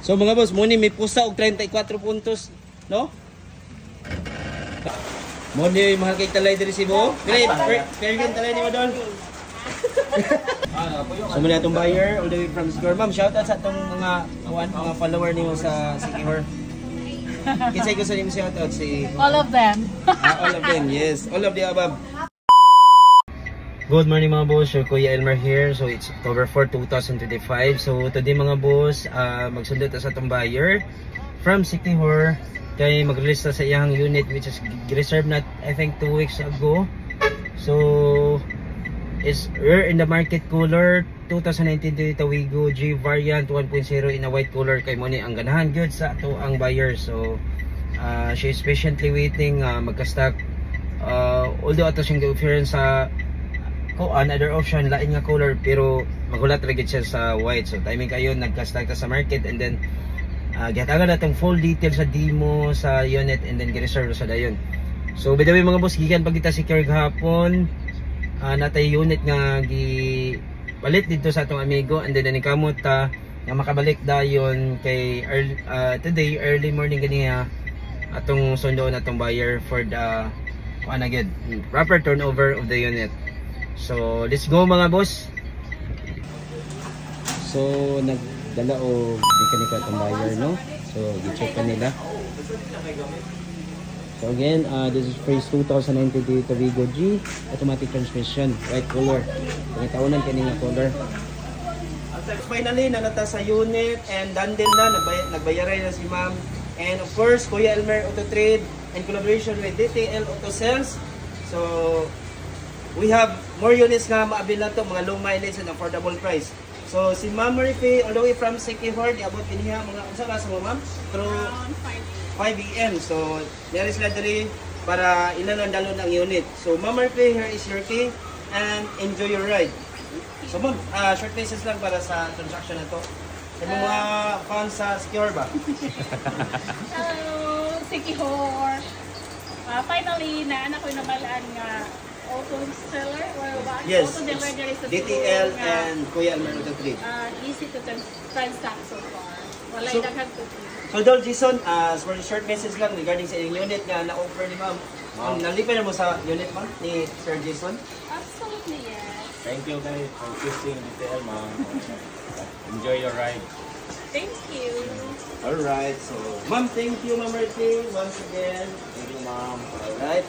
So mga boss, muni may pusa og 34 puntos, no? Muni mahal kay talay diri Cebu. Dili, fair game talay ni Madol. So muna itong buyer all the way from Sigor. Ma'am, shout out sa itong mga follower niyo sa Sigor. Kinsay ko sa nimo shout out si All of them. all of them, yes. All of the above. Good morning mga boss, so Kuya Elmer here. So it's October 4, 2025. So today mga boss, magsundot sa itong buyer from Sikihor. Kaya mag-release na sa iyang unit which is reserved na I think 2 weeks ago. So it's rare in the market color 2019 Toyota Wigo G variant 1.0 in a white color. Kay mo ni ang ganahan good sa ato ang buyer. So she is patiently waiting magka-stock. Although ato siyang gi-offer sa another option lain nga color pero magulat ra gid siya sa white. So timing kayo nagka-stock ta sa market and then gihatagan natong full details sa demo sa unit and then gi-reserve sa dayon. So by the way mga boss, gikan pag kita secure gahapon natay unit nga palit dito sa atong amigo and then kamot nga makabalik dayon kay today early morning ganiya atong sundo natong buyer for the proper turnover of the unit. So let's go mga boss. So nagdala og mechanical atong buyer, no? So gi-check pa nila. So again, this is phrase 2019 Toyota Wigo G automatic transmission, white color. Pangitaunan kaninga color. Finally nanata sa unit and done din na, nagbayaran na si ma'am. And of course, Kuya Elmer Auto Trade in collaboration with DTL Auto Sales. So we have more units nga maabil na to, mga low mileage and affordable price. So si Ma'am Murphy all the way from Sikihor, iabot kiniya mga unsa ka sa ma'am? Through 5 AM. So there is literally para inalandalon ang unit. So Ma'am Murphy, here is your key and enjoy your ride. So ma'am, short message lang para sa transaction na to. Sa mga fans sa Sikihor ba? Hello, Sikihor. Finally, naanak ko namalaan nga auto seller or what? Yes, auto dealer there is a DTL and Kuya Elmer Auto Trade. Easy to transact so far. Wala So, daghan to. So Dol Jason, for a short message lang regarding sa inyong unit nga na-offer ni ma'am. Nalipay na mo sa unit ma'am ni Sir Jason? Absolutely, yes. Thank you guys for kissing detail, ma'am. Enjoy your ride. Thank you. Alright, so ma'am, thank you Ma'am Murphy once again. Thank you, ma'am. Alright.